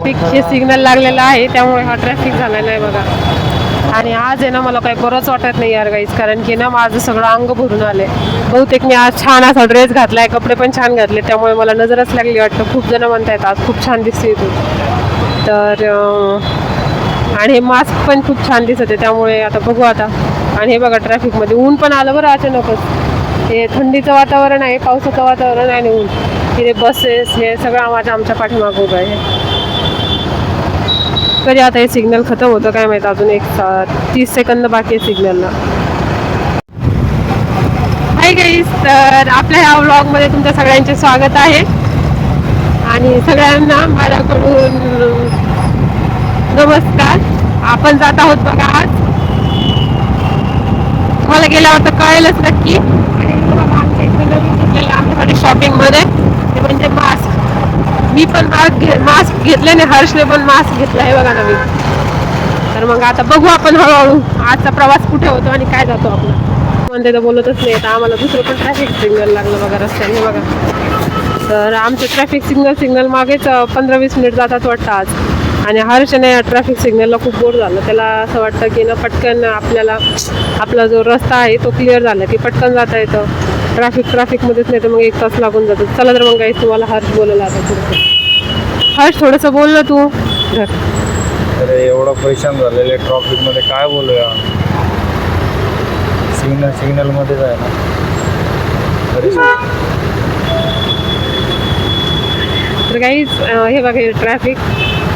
Traffic हे signal लागलेलं आहे, त्यामुळे हा ट्रॅफिक झालेला आहे बघा. आणि आज आहे ना मला काही बरंच वाटत नाही यार गाईज, कारण की ना माझं सगळं अंग भरून आले. बहुतेक मी आज छान असा ड्रेस घातलाय, कपडे पण छान घातले, त्यामुळे मला नजरच लागली वाटतं. खूप जण म्हणतायत आज खूप छान दिसते तू. तर आणि हे मास्क पण खूप छान दिसत आहे, त्यामुळे आता बघू आता. आणि हे बघा ट्रॅफिकमध्ये ऊन पण आलं बरं अचानकच. हे थंडीचं वातावरण आहे, पावसाचं वातावरण आहे आणि ऊन. हे बसेस हे सगळं आमच्या पाठीमागं उभं आहे. कधी आता हे सिग्नल खतम होतं काय माहिती, अजून 30 सेकंद बाकी आहे सिग्नलला. हाय गाईस, तर आपल्या ह्या व्लॉगमध्ये तुमच्या सगळ्यांचे स्वागत आहे. आणि सगळ्यांना माझ्याकडून नमस्कार. आपण जात आहोत बघा आज, तुम्हाला गेल्यावर तर कळेलच नक्की. आणि आमच्याकडे शॉपिंगमध्ये ते म्हणजे मास्क. मी पण मास्क घेतले नाही, हर्षने पण मास्क घेतला आहे बघा नवीन. तर मग आता बघू आपण हळूहळू आजचा प्रवास कुठे होतो आणि काय जातो आपला. म्हणते तर बोलतच नाही, तर आम्हाला दुसरं पण ट्रॅफिक सिग्नल लागलं बघा रस्त्याने बघा. तर आमचं ट्रॅफिक सिग्नल मागेच 15-20 मिनिट जातात वाटतं आज. आणि हर्षने या ट्रॅफिक सिग्नलला खूप बोर झालं. त्याला असं वाटतं की ना पटकन आपला जो रस्ता आहे तो क्लिअर झाला की पटकन जाता येतं. ट्रॅफिकमध्येच नाही तर मग 1 तास लागून जातो. चला तर मग काही तुम्हाला हर्ष बोलायला आता थोडंसं. हर्ष थोडंसं बोल ना तू. अरे एवढं परेशान झालेलं आहे ट्रॉफिकमध्ये, काय बोलूया. सिग्नलमध्येच आहे ना. तर काहीच हे बघा हे ट्रॅफिक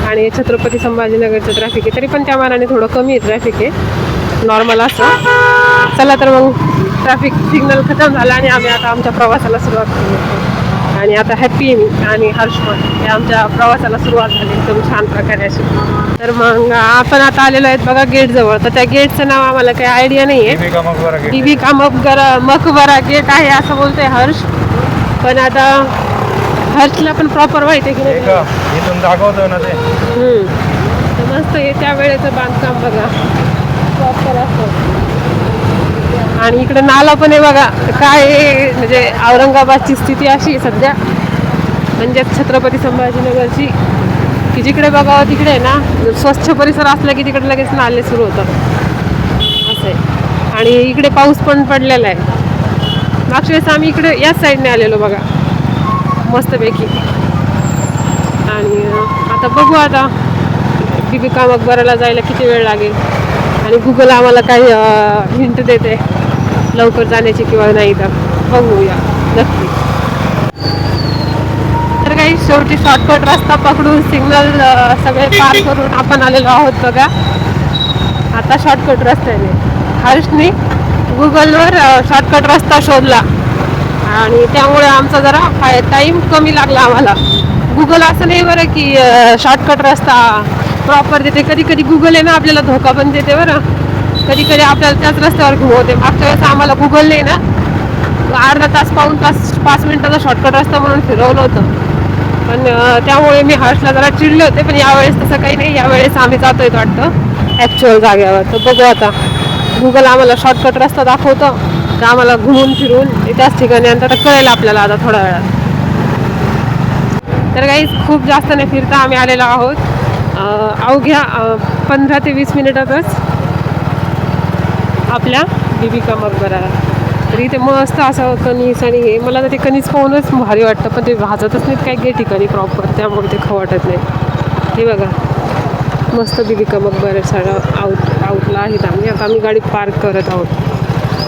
आणि छत्रपती संभाजीनगरचं ट्रॅफिक आहे, तरी पण त्या मानाने थोडं कमी आहे ट्रॅफिक आहे नॉर्मल असं. चला तर मग ट्रॅफिक सिग्नल खतम झाला आणि आम्ही आता आमच्या प्रवासाला सुरुवात केली. आणि आता हॅप्पी मी आणि हर्षमन हे आमच्या प्रवासाला सुरुवात झाली एकदम छान प्रकारे अशी. तर मग आपण आता आलेलो आहेत बघा गेटजवळ. तर त्या गेटचं नाव आम्हाला काही आयडिया नाही आहे. बीबी का मकबरा गेट आहे असं बोलतोय हर्ष, पण आता हर्षला पण प्रॉपर माहिती आहे की नाही. इथून दाखवतो ना ते. तर मस्त आहे त्या वेळेचं बांधकाम बघा, प्रॉपर असतं. आणि इकडे नाला पण आहे बघा. काय म्हणजे औरंगाबादची स्थिती अशी सध्या, म्हणजे छत्रपती संभाजीनगरची, की जिकडे बघावं तिकडे आहे ना स्वच्छ परिसर असला की तिकडे लगेच नाले सुरू होतात असं आहे. आणि इकडे पाऊस पण पडलेला आहे. मागच्या वेळेस आम्ही इकडे याच साईडने आलेलो बघा मस्तपैकी. आणि आता बघू आता बीबी का मकबराला जायला किती वेळ लागेल आणि गुगल आम्हाला काही हिंट देते लवकर जाण्याची किंवा नाही, तर बघूया नक्की. तर काही शेवटी शॉर्टकट रस्ता पकडून सिग्नल सगळे पार करून आपण आलेलो आहोत बघा आता शॉर्टकट रस्त्याने. हर्षने गुगलवर शॉर्टकट रस्ता शोधला आणि त्यामुळे आमचा जरा टाईम कमी लागला आम्हाला. गुगल असं नाही बरं की शॉर्टकट रस्ता प्रॉपर देते, कधी कधी गुगल आहे ना आपल्याला धोका पण देते बरं. कधी कधी आपल्याला त्याच रस्त्यावर घुमवते. मागच्या वेळेस आम्हाला गुगलने ना अर्धा तास पाऊण तास 5 मिनिटाचा शॉर्टकट रस्ता म्हणून फिरवलं होतं. पण त्यामुळे मी हर्षला जरा चिडले होते. पण यावेळेस तसं काही नाही, यावेळेस आम्ही जातोय वाटतं ॲक्च्युअल जागेवर. तर बघू आता गुगल आम्हाला शॉर्टकट रस्ता दाखवतं तर आम्हाला घुमून फिरून त्याच ठिकाणी नंतर कळेल आपल्याला आता थोड्या वेळात. तर काही खूप जास्त नाही फिरता आम्ही आलेलो आहोत अवघ्या 15 ते 20 मिनिटातच आपल्या बीबी का मकबराला. तर इथे मस्त असं कणीस आणि हे मला तर ते कणीस पाहूनच भारी वाटतं, पण ते भाजतच नाहीत काही काही ठिकाणी प्रॉपर, त्यामुळे ते खाऊ वाटत नाही. हे बघा मस्त बीबी का मकबरा सगळं आउटला आहेत आम्ही. आता आम्ही गाडी पार्क करत आहोत.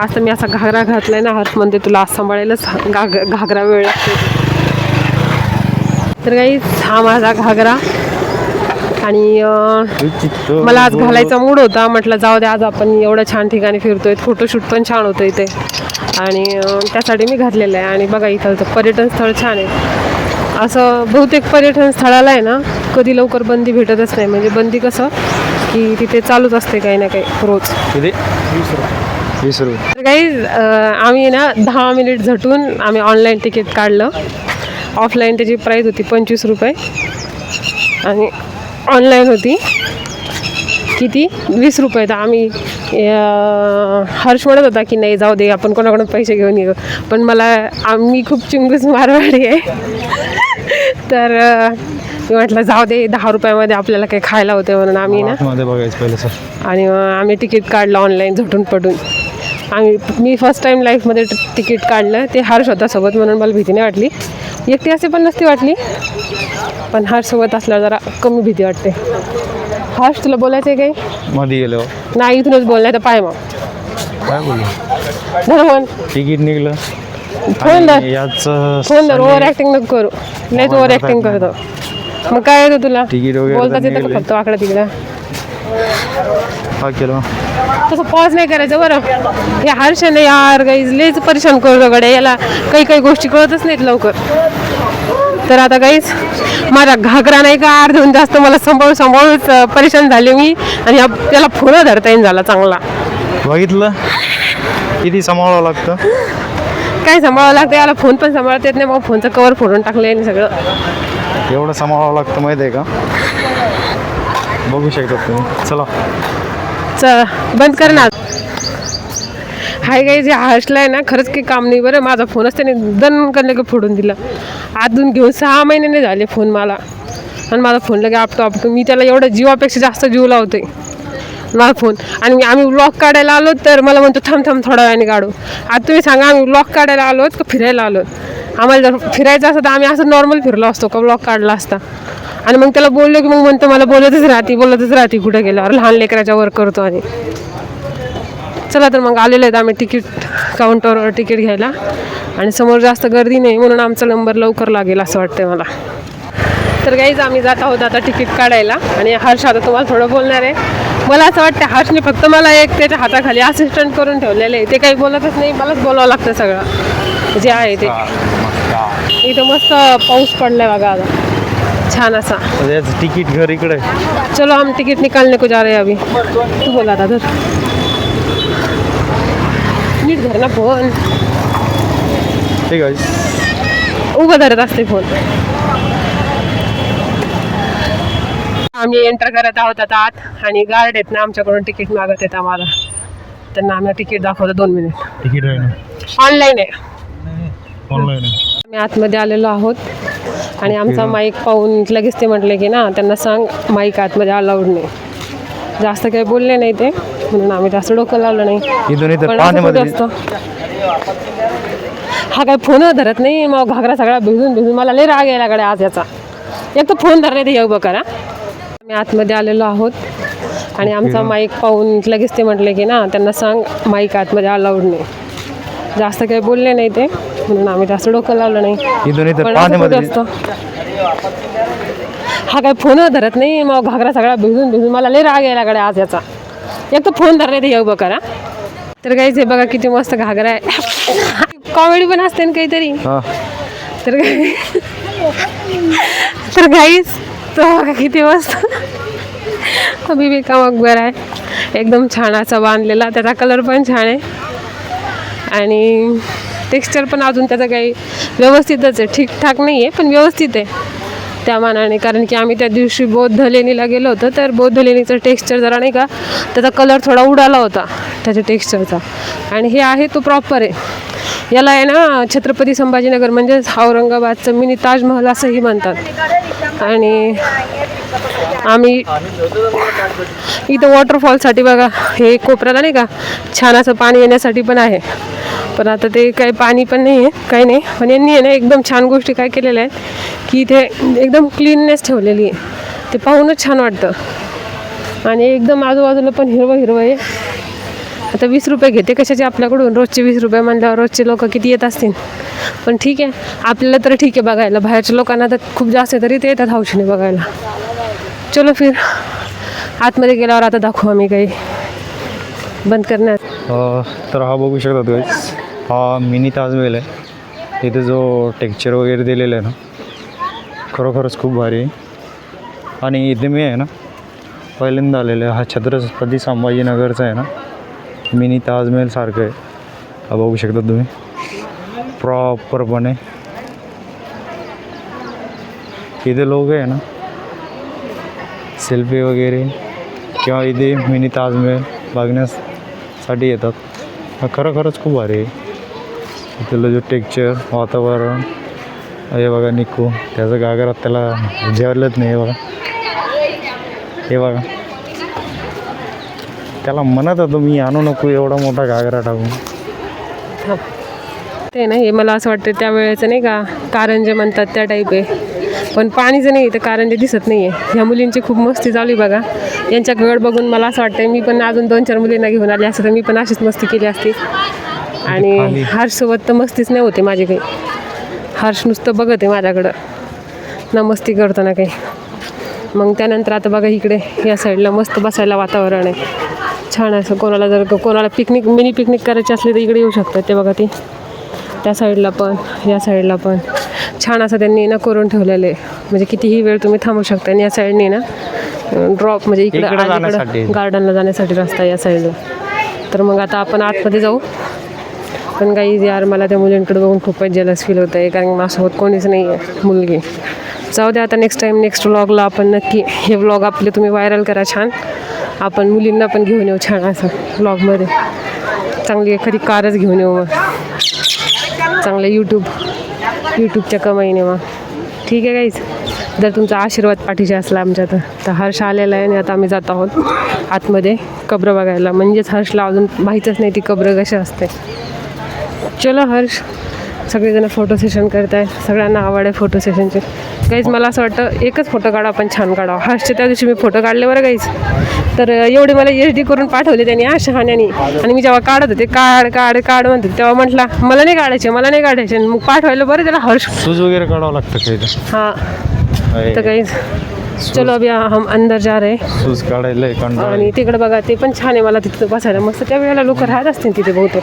आज तर मी असा घागरा घातलाय ना, हर्ष म्हणते तुला आज सांभाळायलाच घागरा वेळ लागतो. तर काही हा माझा घागरा आणि मला आज घालायचा मूड होता. म्हटलं जाऊ दे आज आपण एवढं छान ठिकाणी फिरतोय, फोटोशूट पण छान होतं इथे आणि त्यासाठी मी घातलेलं आहे. आणि बघा इथं पर्यटन स्थळ छान आहे. असं बहुतेक पर्यटन स्थळाला आहे ना कधी लवकर बंदी भेटतच नाही. म्हणजे बंदी कसं की तिथे चालूच असते काही ना काही रोज. 20 रुपये. तर काही आम्ही ना 10 मिनिट झटून आम्ही ऑनलाईन तिकीट काढलं. ऑफलाईन त्याची प्राईस होती 25 रुपये आणि ऑनलाईन होती किती 20 रुपये. तर आम्ही हर्ष म्हणत होता की नाही जाऊ दे आपण कोणाकडून पैसे घेऊन येऊ, पण आम्ही खूप चिंगूस मारवाडी आहे तर मी म्हटलं जाऊ दे 10 रुपयामध्ये आपल्याला काही खायला होते म्हणून आम्ही ना मध्ये बघायचं पहिलं सर. आणि मग आम्ही तिकीट काढलं ऑनलाईन झटून पटून. मी फर्स्ट टाईम लाईफमध्ये तिकीट काढलं. ते हर्ष होता सोबत म्हणून मला भीती नाही वाटली. एकटी असे पण नसती वाटली, पण हर्षसोबत असल्यावर जरा कमी भीती वाटते. हर्ष तुला बोलायचं आहे काही? मध्ये गेलो नाही इथूनच बोलणार तर पाय मग काय बोलू. धर तिकीट निघलं. फोन धर याच फोन धर. ओव्हर ॲक्टिंग नको करू. लयच ओव्हर ॲक्टिंग करतो. मग काय येतं तुला? तिकीट वगैरे बोलताच येतं का फक्त वाकडं तिकडं? हा केलं. तसं पॉज नाही करायचं बरं. हे हर्षाने यार गाईज लयच परेशान करतो गड्या. याला काही काही गोष्टी कळतच नाहीत लवकर. तर आता गाईज माझा घागरा नाही का अर्धून जास्त मला सांभाळूच परेशान झाले मी. आणि त्याला फोन धरता येईन झाला चांगला. बघितलं किती सांभाळावं लागतं. काय सांभाळावं लागतं याला. फोन पण सांभाळता येत नाही. मग फोनचं कवर फोडून टाकलं आणि सगळं. एवढं सांभाळावं लागतं माहिती आहे का. बघू शकता तुम्ही. चला चल बंद कर ना. हाय गाईज जे हर्षला आहे ना खरंच काही काम नाही बरं. माझा फोनच त्याने दन करले की फोडून दिला. आतून घेऊन 6 महिन्याने झाले फोन मला. आणि माझा फोन लगे आपटो. मी त्याला एवढं जीवापेक्षा जास्त जीव लावतोय माझा फोन. आणि आम्ही व्लॉग काढायला आलो तर मला म्हणतो थांब थोड्या वेळाने काढू. आता तुम्ही सांगा आम्ही व्लॉग काढायला आलोत का फिरायला आलोत? आम्हाला जर फिरायचं असतं तर आम्ही असं नॉर्मल फिरलो असतो का व्लॉग काढला असता. आणि मग त्याला बोललो की मग म्हणतो मला बोलतच राहते कुठे गेल्यावर. लहान लेकराच्या वर करतो. आणि चला तर मग आलेलो आहेत आम्ही तिकीट काउंटरवर तिकीट घ्यायला. आणि समोर जास्त गर्दी नाही म्हणून आमचा नंबर लवकर लागेल असं वाटतं मला. तर गाईज आम्ही जात आहोत आता तिकीट काढायला. आणि हर्ष आता तुम्हाला थोडं बोलणार आहे. मला असं वाटतं हर्षने फक्त मला एक त्याच्या हाताखाली असिस्टंट करून ठेवलेलं आहे. ते काही बोलतच नाही. मलाच बोलावं लागतं सगळं जे आहे ते. इथं मस्त पाऊस पडलाय बघा आता छान असा. तिकीट घर इकडे. चलो हम टिकट निकालने को जा रहे हैं अभी. तू बोला था धर नीट धर ना फोन. ठीक आहे उभं धरत असते फोन. आम्ही एंटर करत आहोत आता आत. आणि गार्ड आहेत ना आमच्याकडून तिकीट मागत आहेत आम्हाला. त्यांना आम्ही तिकीट दाखवतो 2 मिनिट. तिकीट आहे ना ऑनलाईन आहे. ऑनलाईन आहे. आम्ही आतमध्ये आलेलो आहोत. आणि आमचा माईक पाहून लगेच ते म्हटले की ना त्यांना सांग माईक आतमध्ये अलाउड नाही. जास्त काही बोलले नाही ते म्हणून आम्ही जास्त डोकं लावलं नाही. पण असं कुठे असतं. हा काय फोन धरत नाही. मग घागरा सगळा भिजून मला लय राग यायला लागला आज याचा. एक तर फोन धरले ते येऊ बघा. आम्ही आतमध्ये आलेलो आहोत. आणि आमचा माईक पाहून लगेच ते म्हटले की ना त्यांना सांग माईक आतमध्ये अलाउड नाही. जास्त काही बोलले नाही ते म्हणून आम्ही जास्त डोकं लावलं नाही. पण असं कुठे असतं. हा काय फोन धरत नाही. मग घागरा सगळा भिजून मला लय राग यायला लागला आज याचा. एक तर फोन धरले ते येऊ बघा. तर गाईज हे बघा किती मस्त घागरा आहे. कॉमेडी पण असते ना काहीतरी. तर गाईज तो बघा किती मस्त बीबी का मकबरा आहे. एकदम छान असा बांधलेला. त्याचा कलर पण छान आहे. आणि टेक्स्चर पण अजून त्याचं काही व्यवस्थितच आहे. ठीकठाक नाही आहे पण व्यवस्थित आहे त्या मानाने. कारण की आम्ही त्या दिवशी बौद्ध लेणीला गेलो होतो तर बौद्ध लेणीचं टेक्स्चर जरा नाही का त्याचा कलर थोडा उडाला होता त्याच्या टेक्स्चरचा. आणि हे आहे तो प्रॉपर आहे. याला आहे ना छत्रपती संभाजीनगर म्हणजेच औरंगाबादचं मिनी ताजमहल असंही म्हणतात. आणि आम्ही इथं वॉटरफॉलसाठी बघा हे कोपऱ्याला नाही का छान असं पाणी येण्यासाठी पण आहे. पण आता ते काही पाणी पण नाही आहे काही नाही. पण यांनी आहे ना एकदम छान गोष्टी काय केलेल्या आहेत की इथे एकदम क्लीननेस ठेवलेली आहे. ते पाहूनच छान वाटतं. आणि एकदम आजूबाजूला पण हिरवं आहे. आता 20 रुपये घेते कशाचे आपल्याकडून. रोजचे 20 रुपये म्हणल्यावर रोजचे लोक किती येत असतील. पण ठीक आहे आपल्याला तर ठीक आहे बघायला. बाहेरच्या लोकांना तर खूप जास्त तरी ते येतात हौशीने बघायला. चलो फिर आतमध्ये गेल्यावर आता दाखवू आम्ही काही बंद करण्यात. तर हा बघू शकता तुम्ही. हा मिनी ताजमहल आहे. इथे जो टेक्स्चर वगैरे दिलेलं आहे ना खरोखरच खूप भारी आहे. आणि इथे मी आहे ना पहिल्यांदा आलेलं आहे. हा छत्रपती संभाजीनगरचा आहे ना मिनी ताजमहल सारखं आहे. हा बघू शकता तुम्ही प्रॉपरपणे. इथे लोक आहे ना सेल्फी वगैरे किंवा इथे मिनी ताजमहल बघण्यासाठी येतात. हा खरोखरच खूप भारी आहे. इथलं जो टेक्स्चर वातावरण हे बघा निकू, त्याचं घागरात त्याला जेवलंच नाही. हे बघा, हे बघा, त्याला म्हणत होतो मी आणू नको एवढा मोठा घागरा टाकून. ते नाही, हे मला असं वाटतं त्यावेळेचं नाही का कारंजे म्हणतात त्या टाईप आहे, पण पाणीचं नाही तर कारंजे दिसत नाही आहे. ह्या मुलींची खूप मस्ती चालू आहे बघा. यांच्या गड बघून मला असं वाटतं मी पण अजून 2-4 मुलींना घेऊन आली असं तर मी पण अशीच मस्ती केली असती. आणि हर्षसोबत तर मस्तीच नाही होते माझी काही. हर्ष नुसतं बघत आहे माझ्याकडं, ना मस्ती करतो ना काही. मग त्यानंतर आता बघा इकडे या साईडला मस्त बसायला वातावरण आहे छान असं. कोणाला जर कोणाला पिकनिक मिनी पिकनिक करायची असली तर इकडे येऊ शकतात. ते बघा ते त्या साईडला पण या साईडला पण छान असं त्यांनी ना करून ठेवलेलं आहे. म्हणजे कितीही वेळ तुम्ही थांबू शकता. आणि या साईडने ना ड्रॉप म्हणजे इकडं गार्डनला जाण्यासाठी रस्ता या साईडला. तर मग आता आपण आतमध्ये जाऊ. पण काही यार मला त्या मुलींकडे बघून खूपच जेलस फील होतं आहे, कारण माझ्यासोबत कोणीच नाही आहे मुलगी. जाऊ द्या आता नेक्स्ट टाईम नेक्स्ट व्लॉगला आपण नक्की हे व्लॉग आपले तुम्ही व्हायरल करा छान. आपण मुलींना पण घेऊन येऊ छान असं व्लॉगमध्ये. चांगली एखादी कारच घेऊन येऊ मग, चांगलं यूट्यूबच्या कमाईने मग. ठीक आहे गाईज, जर तुमचा आशीर्वाद पाठीशी असला आमच्या तर हर्ष आलेला आहे आणि आता आम्ही जात आहोत आतमध्ये कब्र बघायला. म्हणजेच हर्षला अजून माहीतच नाही ती कब्र कशी असते. चलो हर्ष, सगळेजण फोटो सेशन करत आहे, सगळ्यांना आवड आहे फोटो सेशनचे. गाईज मला असं वाटतं एकच फोटो काढा आपण छान काढावं. हर्षच्या त्या दिवशी मी फोटो काढले बरं गाईज, तर एवढे मला HD करून पाठवले त्यांनी शहाण्यानी. आणि मी जेव्हा काढत होते काढ म्हणते तेव्हा म्हटला मला नाही काढायचे. मग पाठवायला बरं त्याला हर्ष शूज वगैरे काढावं लागतं काही. हां तर गाईज चलो अभी हम अंदर जा रहे. शूज काढायला. आणि तिकडे बघा ते पण छान आहे, मला तिथं बसायला मस्त. त्या वेळेला लोक राहत असतील तिथे बहुतेक,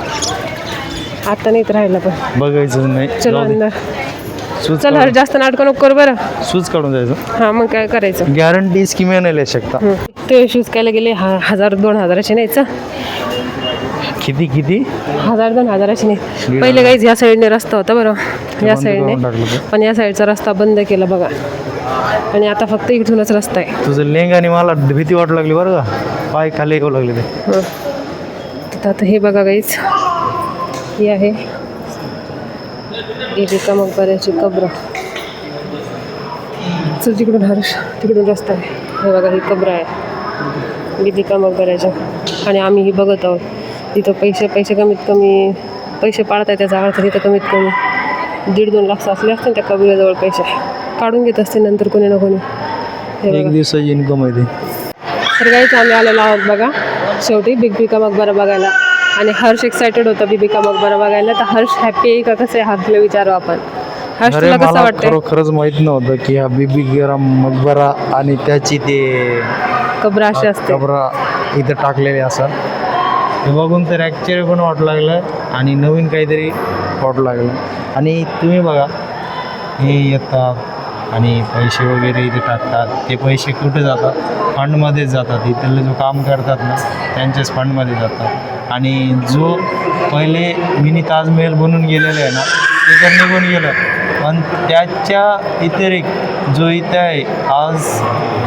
आता नाही तर राहिला पण बघायचं नाही. चलो अंदर. चल हर जास्त नाटकं नको करू बरं. शूज काढून जायचं. हां मग काय करायचं. गॅरंटी स्कीम नाही शकता. ते शूज कायला गेले 1000-2000चे नाहीच. किती 1000-2000चे नाही. पहिले काहीच या साईडने रस्ता होता बरं, या साईडने, पण या साईडचा रस्ता बंद केला बघा. आणि आता फक्त इथूनच रस्ता आहे. तुझं लेंग आणि मला भीती वाटू लागली बरं का, पाय खाली येऊ लागले ते. तिथं आता हे बघा गाईच, ही आहे एका मकबऱ्याची कब्र. चल तिकडून हर्ष, तिकडून रस्ता आहे. हे बघा ही कब्र आहे गीतिका मकबऱ्याच्या. आणि आम्ही ही बघत आहोत. तिथं पैसे कमीत कमी पैसे पाळत आहे त्याचा अर्थ. तिथं कमीत कमी 1.5-2 लाख असले असते त्या कब्रेजवळ. पैसे काढून घेत असते नंतर कोणी ना कोणी. एक दिवसाची इन्कम आहे ते. तर काहीच आम्ही आलेलो आहोत बघा शेवटी बीबीका मकबरा बघायला. आणि हर्ष एक्सायटेड होता बीबीका मकबरा बघायला. तर हर्ष हॅपी आहे का कसं आहे हर्षला विचारू आपण. हर्ष तुला कसं वाटतं. खरंच माहित नव्हतं की हा बीबीका मकबरा आणि त्याची ते कब्र अशी असते, कब्र इथं टाकलेले असं. हे बघून तर ॲक्च्युअली पण वाटू लागलं आणि नवीन काहीतरी वाटू लागलं. आणि तुम्ही बघा हे येतात आणि पैसे वगैरे इथे टाकतात. ते पैसे कुठे जातात, फंडमध्येच जातात. इथले जो काम करतात ना त्यांच्याच फंडमध्ये जातात. आणि जो पहिले मिनी ताजमहल बनून गेलेलं आहे ना ते तर निघून गेलं, पण त्याच्या व्यतिरिक्त जो इथं आहे आज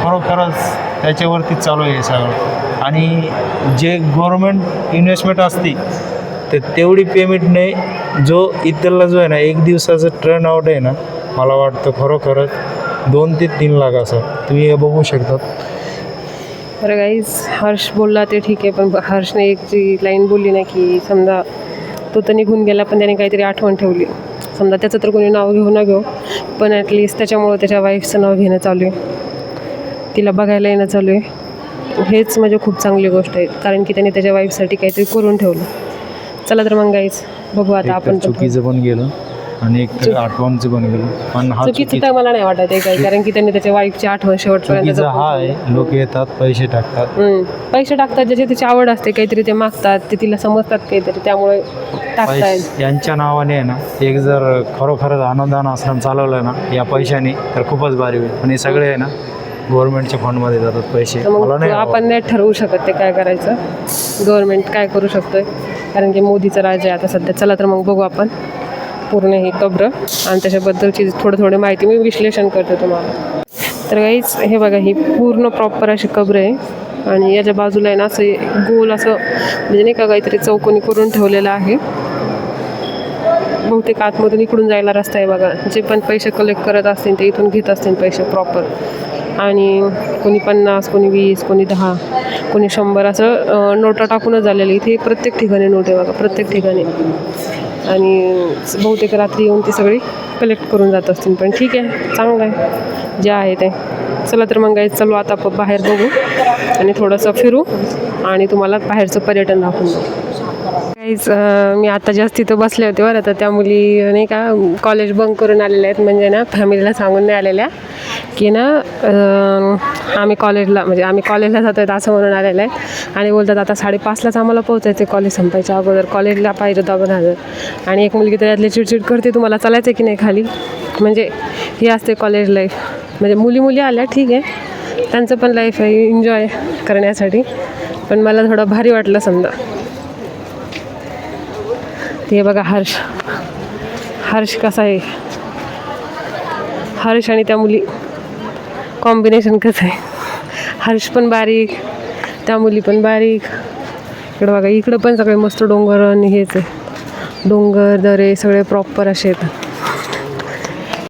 खरोखरच त्याच्यावरतीच चालू आहे सगळं. आणि जे गव्हर्मेंट इन्व्हेस्टमेंट असते तर तेवढी पेमेंट नाही. जो इथला जो आहे ना 1 दिवसाचं टर्न आउट आहे ना, मला वाटतं खरोखरच 2 ते 3 लाख असं. तुम्ही हे बघू शकता. बरं गाईज हर्ष बोलला ते ठीक आहे, पण हर्षने एक जी लाईन बोलली ना की समजा तो तर निघून गेला पण त्याने काहीतरी आठवण ठेवली. समजा त्याचं तर कोणी नाव घेऊ ना घेऊ, पण ॲटलिस्ट त्याच्यामुळं त्याच्या वाईफचं नाव घेणं चालू आहे, तिला बघायला येणं चालू आहे. हेच म्हणजे खूप चांगली गोष्ट आहे, कारण की त्याने त्याच्या वाईफसाठी काहीतरी करून ठेवलं. चला तर मग गाईज बघू आता आपण. चुकीचं पण गेलं आणि एक तर आठवणचं पण गेलं. पण हा चुकीचं तर मला नाही वाटत आहे काही, कारण की त्यांनी त्याच्या वाईफची आठवण शेवटपर्यंत. हा आहे लोक येतात पैसे टाकतात. पैसे टाकतात, ज्याची त्याची आवड असते, काहीतरी ते मागतात, ते तिला समजतात काहीतरी, त्यामुळे टाकतात. यांच्या नावाने आहे ना एक जर खरोखरच अनुदान आश्रम चालवलं ना या पैशाने तर खूपच भारी होईल. आणि सगळे आहे ना गव्हर्नमेंटच्या फंडमध्ये जातात पैसे. मग आपण नाही ठरवू शकत ते काय करायचं, गव्हर्नमेंट काय करू शकतोय, कारण की मोदीचं राज आहे आता सध्या. चला तर मग बघू आपण पूर्ण ही कब्र आणि त्याच्याबद्दलची थोडी माहिती मी विश्लेषण करते तुम्हाला. तर गाईच हे बघा ही पूर्ण प्रॉपर अशी कब्र आहे. आणि याच्या बाजूला आहे ना असं गोल असं म्हणजे नाही का काहीतरी चौकोनी करून ठेवलेलं आहे. बहुतेक आतमधून इकडून जायला रस्ता आहे बघा. जे पण पैसे कलेक्ट करत असतील ते इथून घेत असतील पैसे प्रॉपर. आणि कोणी 50, कोणी 20, कोणी 10, कोणी 100 असं नोटा टाकूनच झालेलं. इथे प्रत्येक ठिकाणी नोट आहे बघा, प्रत्येक ठिकाणी. आणि बहुतेक रात्री येऊन ती सगळी कलेक्ट करून जात असतील. पण ठीक आहे, चांगलं आहे जे आहे ते. चला तर मग गाईज, चलो आता बाहेर बघू आणि थोडंसं फिरू आणि तुम्हाला बाहेरचं पर्यटन दाखवून देऊ. काहीच मी आता जास्त तिथं बसले होते बरं. तर त्या मुली नाही का कॉलेज बंक करून आलेल्या आहेत. म्हणजे ना फॅमिलीला सांगून नाही आलेल्या की ना आम्ही कॉलेजला जातो आहेत असं म्हणून आलेलं आहे. आणि बोलतात आता 5:30लाच आम्हाला पोहोचायचं आहे कॉलेज संपायच्या अगोदर. कॉलेजला पाहिजे तर आपण हजर. आणि एक मुलगी तर यातली चिडचिड करते, तुम्हाला चालायचं की नाही खाली. म्हणजे ही असते कॉलेज लाईफ. म्हणजे मुली आल्या ठीक आहे, त्यांचं पण लाईफ आहे एन्जॉय करण्यासाठी. पण मला थोडं भारी वाटलं समजा. ते बघा हर्ष कसा आहे. हर्ष आणि त्या मुली कॉम्बिनेशन कसं आहे. हर्ष पण बारीक, त्या मुली पण बारीक. इकडं बघा, इकडं पण सगळे मस्त डोंगर आणि हेच आहे. डोंगर दरे सगळे प्रॉपर असे आहेत.